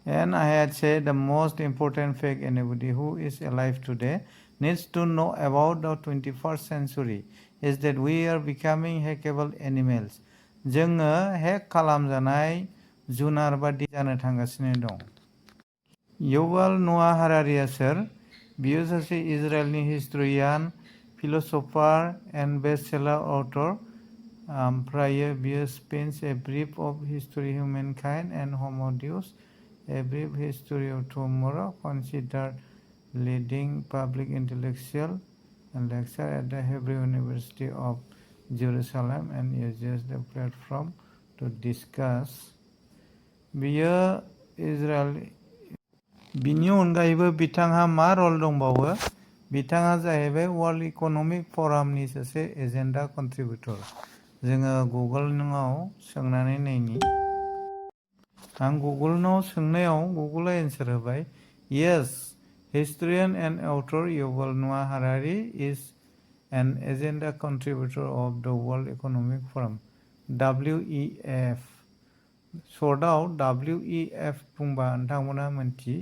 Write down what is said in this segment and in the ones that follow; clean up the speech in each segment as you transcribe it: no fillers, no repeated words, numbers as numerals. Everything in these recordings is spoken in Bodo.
And I had said the most important fact anybody who is alive today needs to know about the 21st century is that we are becoming hackable animals. जोङो हेक खालामजानाय जुनार बादि जानो थांगासिनो दं। युval नोआ हारारिया सोर? बियो सासे इजराइलनि हिस्टरियान, फिलसफार एन्ड बेस्टसेलार अथर। ओमफ्रायो बियो Sapiens a brief of history humankind and Homo Deus, A Brief History of Tomorrow, considered leading public intellectual and lecturer at the Hebrew University of Jerusalem and uses the platform to discuss. बियो इजराइल बिनि अनगायैबो बिथांहा मा रल दंबावो? बिथाङा जाहैबाय वर्ल्ड इकनमिक फरामनि सासे एजेन्डा कन्ट्रिबिउटर। जोङो गुगोलआव सोंनानै नायनि। आं गुगोलनाव सोंनायाव गुगोलआ एन्सार होबाय, Yes, historian and author Yuval Noah Harari is an agenda contributor of the World Economic Forum, WEF. सर्टआव WEF बुंबा नोंथांमोना मोनथि।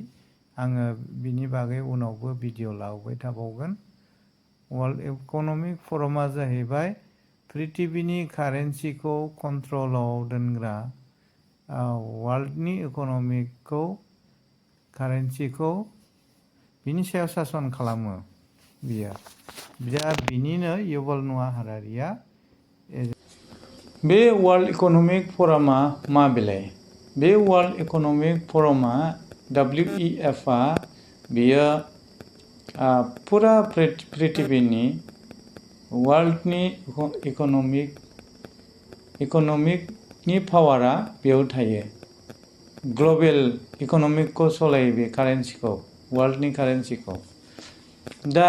आङो बिनि बागै उनावबो भिडिअ लाबोबाय थाबावगोन। वर्ल्ड इकनमिक फरमआ जाहैबाय पृथिबिनि कारेन्सिखौ कन्ट्रलाव दोनग्रा, वर्ल्डनि इकनमिकखौ कारेन्सिखौ बिनि सायाव सासन खालामो बियो। दा बिनिनो युval नोआ हारारिया। बे वर्ल्ड इकनमिक फरामा मा बेलाय? बे वर्ल्ड इकनमिक फरामा WEF आ बियो फुरा पृथिबिनि वर्ल्डनि इकनमिकनि पावारा बेयाव थायो। ग्लबेल इकनमिकखौ सालायो बे कारेन्सिखौ, वर्ल्डनि कारेन्सिखौ। दा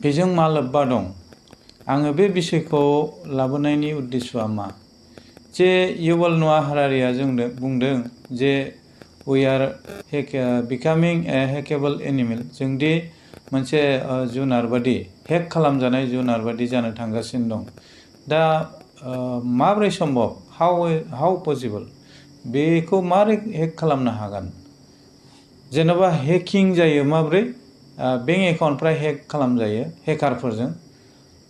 बेजों मा लोब्बा दं? आङो बे बिषयखौ लाबोनायनि उद्देश्यआ मा? जे युval नोआ हारारिया जोंनो बुंदों जे we are becoming a hackable animal, जोंदि मोनसे जुनार बादि, हेक खालामजानाय जुनार बादि जानो थांगासिनो दं। दा माब्रै सम्भब? How possible? बेखौ मारै हेक खालामनो हागोन? जेनेबा हेकिं जायो माब्रै? बेंक एकाउन्टफ्रा हेक खालामजायो हेकारफोरजों।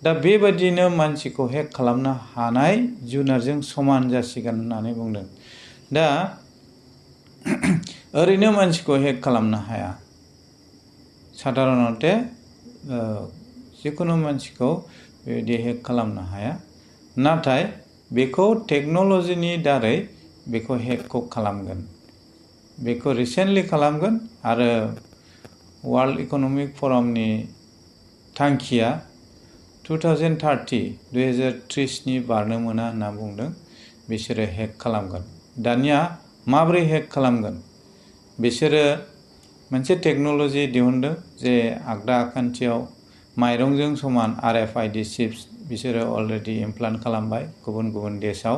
दा बेबायदिनो मानसिखौ हेक खालामनो हानाय जुनारजों समान जासिगोन होननानै बुंदों। दा ओरैनो मानसिखौ हेक खालामनो हाया। साधारनते जिखुनु मानसिखौ बेबायदि हेक खालामनो हाया। नाथाय बेखौ टेक्न'लजिनि दारै बेखौ हेकखौ खालामगोन। बेखौ रिसेन्टलि खालामगोन आरो वर्ल्ड इकनमिक फरामनि थांखिया 2030 बारनो मोना होनना बुंदों। बिसोरो हेक खालामगोन। दानिया माब्रै हेक खालामगोन? बिसोरो मोनसे टेक्न'लजि दिहुनदों जे आगदा आखान्थियाव माइरंजों समान RFID चिप्स बिसोरो अलरेडि इमप्लान्ट खालामबाय गुबुन गुबुन देशाव।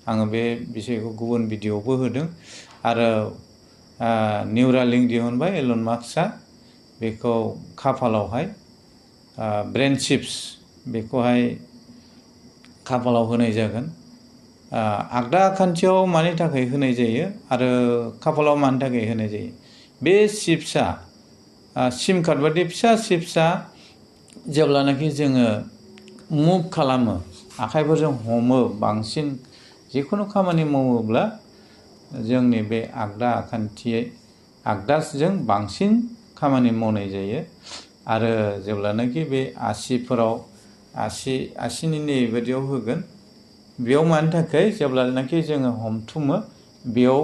आङो बे बिषयखौ गुबुन भिडिअबो होदों। आरो निउरालिंक दिहुनबाय एलन मास्कआ, बेखौ खाफालावहाय ब्रेन चिप्स बेखौहाय खाफालाव होनाय जागोन। आगदा आखान्थियाव मानि थाखाय होनाय जायो आरो खाफालाव मानि थाखाय होनाय जायो? बे चिप्सआ सिम कार्ड बादि फिसा चिप्सआ जेब्लानाखि जोङो मुभ खालामो, आखाइफोरजों हमो, बांसिन जिखुनु खामानि मावोब्ला जोंनि बे आगदा आगदाजों बांसिन खामानि मावनाय जायो। आरो जेब्लानाखि बे आसिफोराव आसिनि नैबादियाव होगोन, बेयाव मानि थाखाय? जेब्लानाखि जोङो हमथुमो बेयाव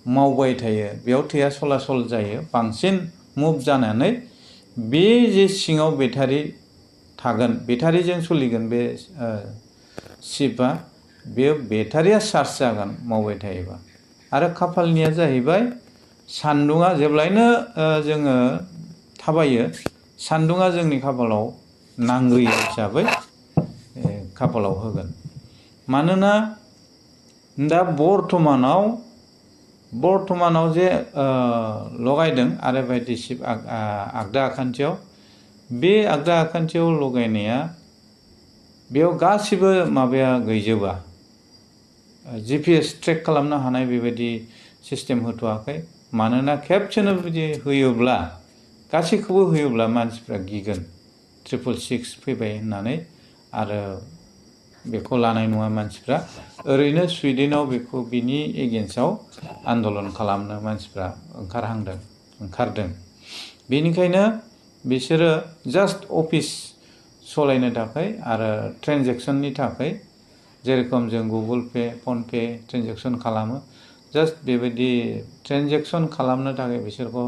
मावबाय थायो, बेयाव थैया सलासल जायो, बांसिन मुभ जानानै बे जे सिङाव बेटारि थागोन, बेटारिजों सोलिगोन बे चिपआ, बे बेटारिया चार्ज जागोन मावबाय थायोबा। आरो खाफालनिया जाहैबाय सान्दुङा जेब्लायनो जोङो थाबायो, सान्दुङा जोंनि खाफालाव नांग्रोयो हिसाबै खाफालाव होगोन। मानोना दा बर्थमानाव जे लगायदों RFID चिप आगदा आखान्थियाव, बे आगदा आखान्थियाव लगायनाया बेयाव गासिबो माबाया गैजोबा, GPS ट्रेक खालामनो हानाय बेबायदि सिस्टेम होथ'वाखै मानोना खेबसेनो बिदि होयोब्ला गासैखौबो होयोब्ला मानसिफ्रा गिगोन 666 फैबाय होननानै आरो बेखौ लानाय नङा मानसिफ्रा ओरैनो स्वीडेनाव बेखौ बिनि एगेन्स्टआव आन्दोलन खालामनो मानसिफ्रा ओंखारदों बेनिखायनो बिसोरो जास्ट अफिस सलायनो थाखाय आरो ट्रेन्जेक्सननि थाखाय जेरखम जों Google Pay PhonePe transaction खालामो जास्ट बेबायदि ट्रेन्जेक्सन खालामनो थाखाय बिसोरखौ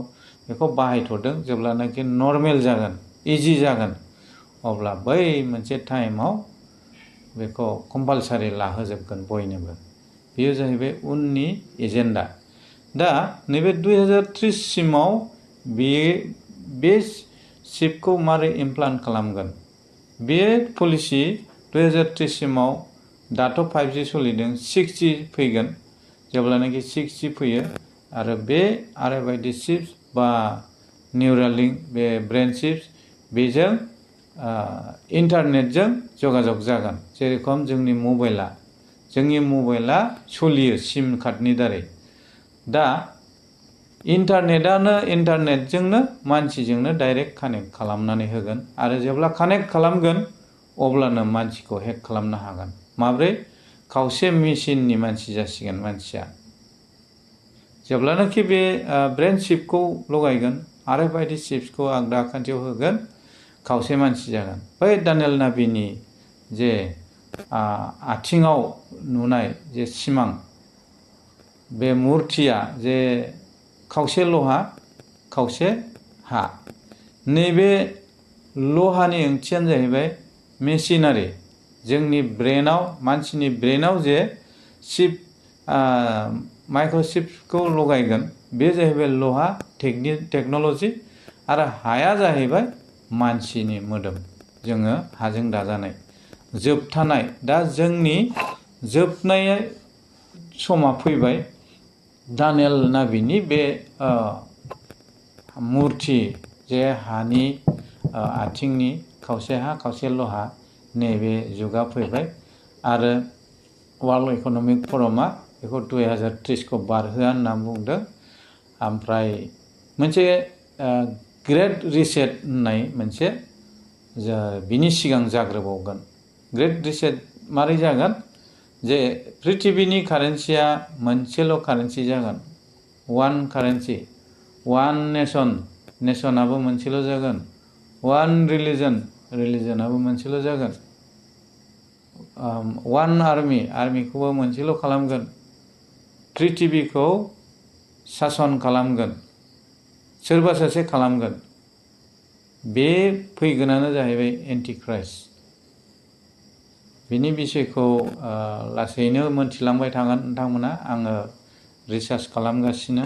बेखौ बाहायथ'दों जेब्लानाखि नर्मेल जागोन इजि जागोन अब्ला बै मोनसे टाइमाव बेखौ कम्पालसारि लाहोजोबगोन बयनोबो बेयो जाहैबाय उननि एजेन्डा दा नैबे 2030 सिमाव बे चिपखौ मारै इमप्लान्ट खालामगोन बे पलिसि 2030 सिमाव दाथ' 5G सोलिदों 6G फैगोन जेब्लानाखि 6G फैयो आरो बे आरएफआइडि चिप्स बा निउरालिंक बे ब्रेन चिप्स बेजों इन्टारनेटजों जगाजग जागोन जेरखम जोंनि मबाइला सोलियो सिम कार्डनि दारै दा इन्टारनेटजोंनो मानसिजोंनो डाइरेक्ट कानेक्ट खालामनानै होगोन आरो जेब्ला कानेक्ट खालामगोन अब्लानो मानसिखौ हेक खालामनो हागोन माब्रै खावसे मेसिननि मानसि जासिगोन मानसिया जेब्लानाखि बे ब्रेन चिपखौ लगायगोन आरएफआइडि चिप्सखौ आगदा आखान्थियाव होगोन खावसे मानसि जागोन बै दानियेल नाभिनि जे आथिङाव नुनाय जे सिमां बे मुर्तिया जे खावसे लहा खावसे हा नैबे लहानि ओंथियानो जाहैबाय मेसिनारि जोंनि ब्रेनाव मानसिनि ब्रेनाव जे चिप माइक्र'चिपखौ लगायगोन बे जाहैबाय लहा टेक्न'लजि आरो हाया जाहैबाय मानसिनि मोदोम जोङो हाजों दाजानाय जोबथानाय दा जोंनि जोबनाय समा फैबाय दानियेल नाभिनि बे मुर्ति जे हानि आथिंनि खावसे हा खावसे लहा नैबे जुगा फैबाय आरो वर्ल्ड इक'नमिक फरमआ बेखौ 2030खौ बारहोआ होनना बुंदों ओमफ्राय मोनसे ग्रेट रिसेट होननाय मोनसे बिनि सिगां जाग्रोबावगोन ग्रेट रिसेट मारै जागोन जे पृथिबिनि कारेन्सिया मोनसेल' कारेन्सि जागोन वान कारेन्सि वान नेसनाबो मोनसेल' जागोन वान रिलिजनाबो मोनसेल' जागोन वान आर्मिखौबो मोनसेल' खालामगोन पृथिबिखौ सासन खालामगोन सोरबा सासे खालामगोन बे फैगोनानो जाहैबाय एन्टिक्राइस्ट बिनि बिषयखौ लासैनो मोनथिलांबाय थागोन नोंथांमोना आङो रिसार्च खालामगासिनो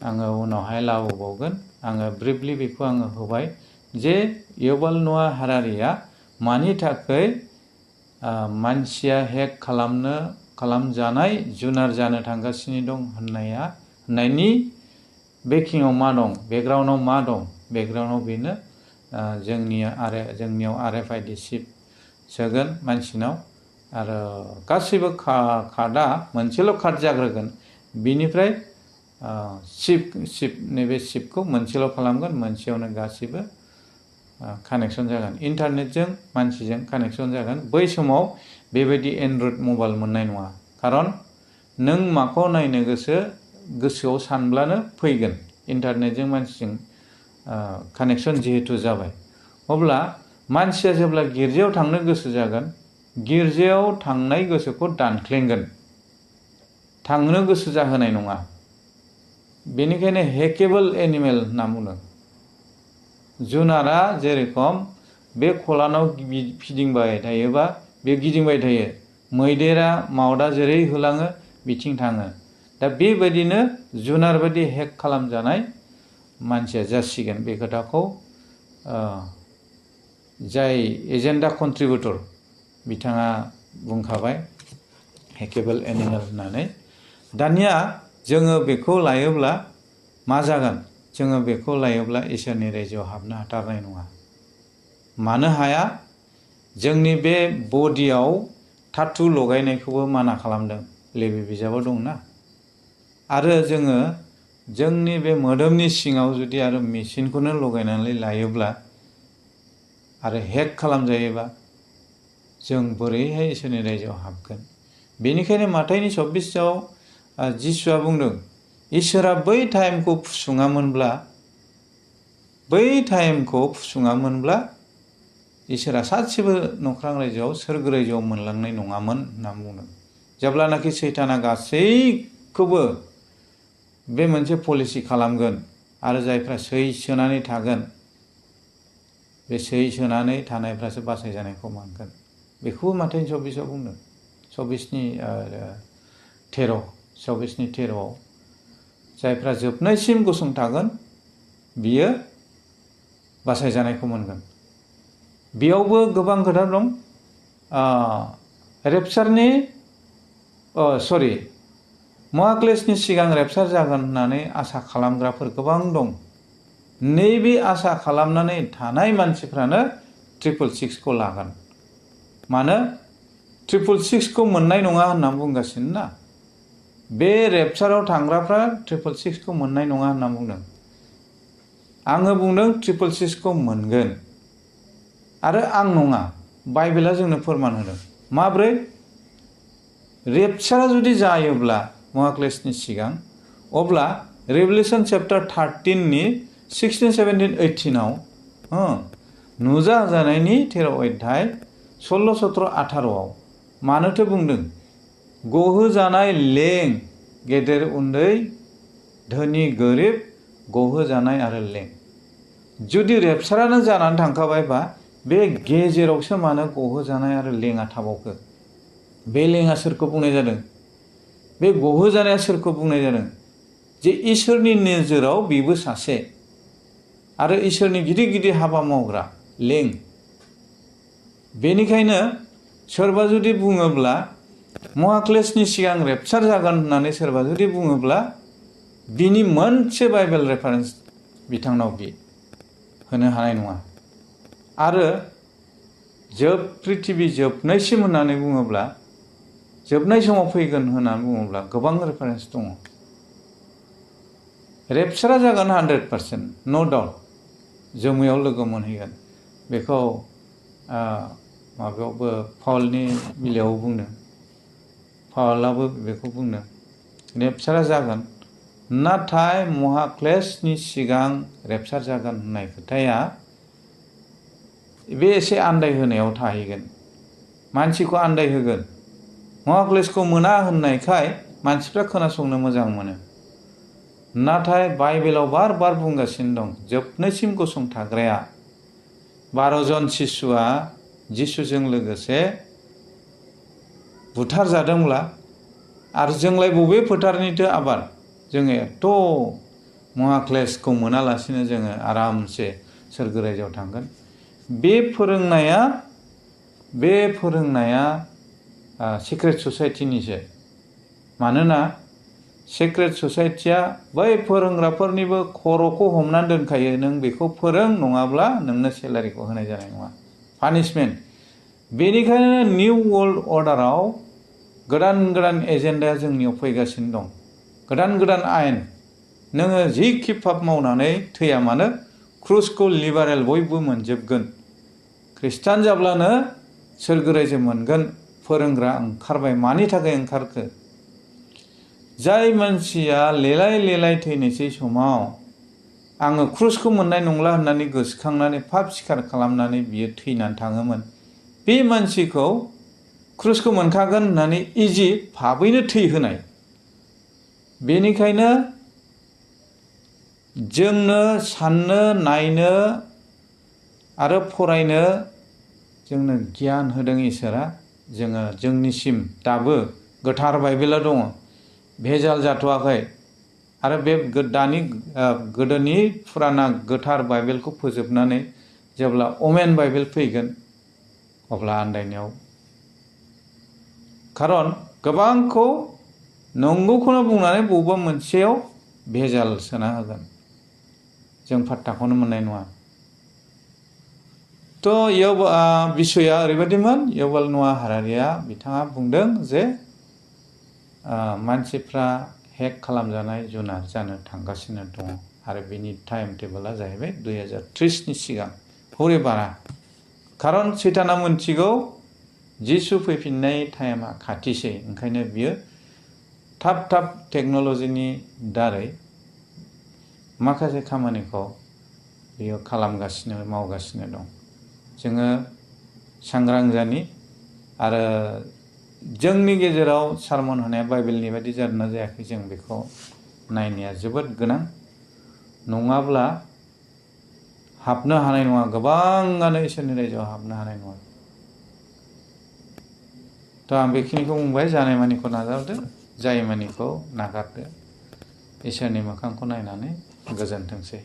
आङो उनावहाय लाबोबावगोन आङो ब्रिफलि बेखौ आङो होबाय जे युval न'आ हारारिया मानि थाखाय मानसिया हेक खालामजानाय जुनार जानो थांगासिनो दं होननायनि बेकिंआव मा दं बेकग्राउन्डआव मा दं बेकग्राउन्डआव बेनो जोंनियाव आरएफआइडि चिप सोगोन मानसिनाव आरो गासैबो कार्डआ मोनसेल' कार्ड जाग्रोगोन बिनिफ्राय नैबे चिपखौ मोनसेल' खालामगोन मोनसेयावनो गासैबो कानेक्सन जागोन इन्टारनेटजों मानसिजों कानेक्सन जागोन बै समाव बेबायदि एन्ड्रइड मबाइल मोननाय नङा खारन नों माखौ नायनो गोसोआव सानब्लानो फैगोन इन्टारनेटजों मानसिजों कानेक्सन जिहेतु जाबाय अब्ला मानसिया जेब्ला गिर्जायाव थांनो गोसो जागोन गिर्जायाव थांनाय गोसोखौ दानख्लेंगोन थांनो गोसो जाहोनाय नङा बेनिखायनो हेकेबल एनिमेल होनना बुंदों जुनारा जेरेखम बे खलानाव फिदिंबाय थायोबा बे गिदिंबाय थायो मैदेरा मावदा जेरै होलाङो बिथिं थाङो दा बेबायदिनो जुनार बायदि हेक खालामजानाय मानसिया जासिगोन बे खोथाखौ जाय एजेन्डा कन्ट्रिबिउटर बिथाङा बुंखाबाय हेकेबल एनिमेल होननानै दानिया जोङो बेखौ लायोब्ला मा जागोन जोङो बेखौ लायोब्ला इसोरनि रायजोआव हाबनो हाथारनाय नङा मानो हाया जोंनि बे बडियाव धातु लगायनायखौबो माना खालामदों लेबि बिजाबाव दंना आरो जोङो जोंनि बे मोदोमनि सिङाव जुदि आरो मेसिनखौनो लगायनानै लायोब्ला आरो हेक खालामजायोबा जों बोरैहाय इसोरनि रायजोआव हाबगोन। बेनिखायनो माथाइनि 26आव जिसुआ बुंदों इसोरा बै टाइमखौ फुसुङामोनब्ला इसोरा सासेबो नख्रां रायजोआव सोरगो रायजोआव मोनलांनाय नङामोन होनना बुंदों। जेब्लानाखि सैताना गासैखौबो बे मोनसे पलिसि खालामगोन आरो जायफ्रा सै सोनानै थागोन बे सै सोनानै थानायफ्रासो बासायजानायखौ मोनगोन। बेखौबो माथाइनि 26आव बुंदों। 26:13 जायफ्रा जोबनायसिम गसंथागोन बियो बासायजानायखौ मोनगोन। बेयावबो गोबां खोथा दं। महाक्लेशनि सिगां रेपचार जागोन होननानै आसा खालामग्राफोर गोबां दं। नैबे आसा खालामनानै थानाय मानसिफ्रानो 666खौ लागोन। मानो 666खौ मोननाय नङा होनना बुंगासिनो ना। बे रेपचाराव थांग्राफ्रा 666खौ मोननाय नङा होनना बुंदों। आङो बुंदों 666खौ मोनगोन आरो आं नङा। बाइबेला जोंनो फोरमान होदों। माब्रै? रेपचारा जुदि जायोब्ला महाक्लेशनि सिगां, अब्ला रेभेलेसन चैप्टार 13नि 16, 17, 18आव नुजाजानायनि 13 अध्याय 16, 17, 18आव मानोथो बुंदों? गहोजानाय लें, गेदेर उन्दै, धोनि गोरिब, गहोजानाय आरो लें। जुदि रेपचारानो जानानै थांखाबायबा बे गेजेरावसो मानो गहोजानाय आरो लेङा थाबावखो? बे लेङा सोरखौ बुंनाय जादों? बे गहोजानाया सोरखौ बुंनाय जादों? जे इसोरनि नोजोराव बेबो सासे आरो इसोरनि गिदिर गिदिर हाबा मावग्रा लें। बेनिखायनो सोरबा जुदि बुङोब्ला महाक्लेशनि सिगां रेपचार जागोन होननानै सोरबा जुदि बुङोब्ला बिनि मोनसे बाइबेल रेफारेन्स बिथांनाव बि होनो हानाय नङा। आरो पृथिबि जोबनायसिम होननानै बुङोब्ला, जोबनाय समाव फैगोन होननानै बुङोब्ला गोबां रेफारेन्स दङ। रेपचारा जागोन 100%, नो डाउट। जोमैयाव लोगो मोनहैगोन। बेखौ माबायावबो पाउलनि बिलायाव बुंदों। पाउलाबो बेखौ बुंदों। रेपचारा जागोन, नाथाय महाक्लेशनि सिगां रेपचार जागोन होननाय खोथाया बे एसे आन्दायहोनायाव थाहैगोन। मानसिखौ आन्दायहोगोन। महाक्लेशखौ मोना होननायखाय मानसिफ्रा खोनासंनो मोजां मोनो। नाथाय बाइबेलाव बार बार बुंगासिनो दं, जोबनायसिम गसंथाग्राया 12 जन शिशुआ जिसुजों लोगोसे बुथारजादोंब्ला, आरो जोंलाय बबे फोथारनिथो आबाद? जोङो एथ' महाक्लेशखौ मोनालासिनो जोङो आरामसे सोरगो रायजोआव थांगोन। बे फोरोंनाया सिक्रेट ससाइटिनिसो। मानोना सिक्रेट ससाइटिया बै फोरोंग्राफोरनिबो खर'खौ हमनानै दोनखायो। नों बेखौ फोरों, नङाब्ला नोंनो सेलारिखौ होनाय जानाय नङा। पानिशमेन्ट। बेनिखायनो निउ वर्ल्ड अर्डाराव गोदान गोदान एजेन्डाया जोंनियाव फैगासिनो दं। गोदान गोदान आयेन। नोङो जिखि पाप मावनानै थैया मानो क्रुसखौ लिबारेल बयबो मोनजोबगोन। ख्रिस्टान जाब्लानो सोरगो रायजो मोनगोन फोरोंग्रा ओंखारबाय। मानि थाखाय ओंखारखो? जाय मानसिया लेलाय लेलाय थैनोसै समाव आङो क्रुसखौ मोननाय नंला होननानै गोसोखांनानै पाप सिखार खालामनानै बियो थैनानै थाङोमोन, बे मानसिखौ क्रुसखौ मोनखागोन होननानै इजि भाबैनो थैहोनाय। बेनिखायनो जोंनो साननो, नायनो आरो फरायनो जोंनो गियान होदों इसोरा। जोङो जोंनिसिम दाबो गोथार बाइबेला दङ, भेजाल जाथ'वाखै। आरो बे गोदोनि फुराना गोथार बाइबेलखौ फोजोबनानै जेब्ला अमेन बाइबेल फैगोन अब्ला आन्दायनायाव। खारन गोबांखौ नंगौखौनो बुंनानै बबेबा मोनसेयाव भेजाल सोना होगोन। जों फात्ताखौनो मोननाय नङा। थ' बिसया ओरैबायदिमोन, युभाल न'आ हारारिया बिथाङा बुंदों जे मानसिफ्रा हेक खालामजानाय जुनार जानो थांगासिनो दङ आरो बिनि टाइम टेबोला जाहैबाय 2030 नि सिगां हरै बारा खारन सैताना मोनथिगौ जिसु फैफिननाय टाइमा खाथिसै ओंखायनो बियो थाब थाब टेक्न'लजिनि दारै माखासे खामानिखौ बियो खालामगासिनो मावगासिनो दं जोङो सांग्रां जानि आरो जोंनि गेजेराव सारमन होनाया बाइबेलनि बायदि जादोंना जायाखै जों बेखौ नायनाया जोबोद गोनां नङाब्ला हाबनो हानाय नङा गोबाङानो इसोरनि रायजोआव हाबनो हानाय नङा थ' आं बेखिनिखौ बुंबाय जानायमानिखौ नाजावदो जायमानिखौ नागारदो इसोरनि मोखांखौ नायनानै गोजोनथोंसै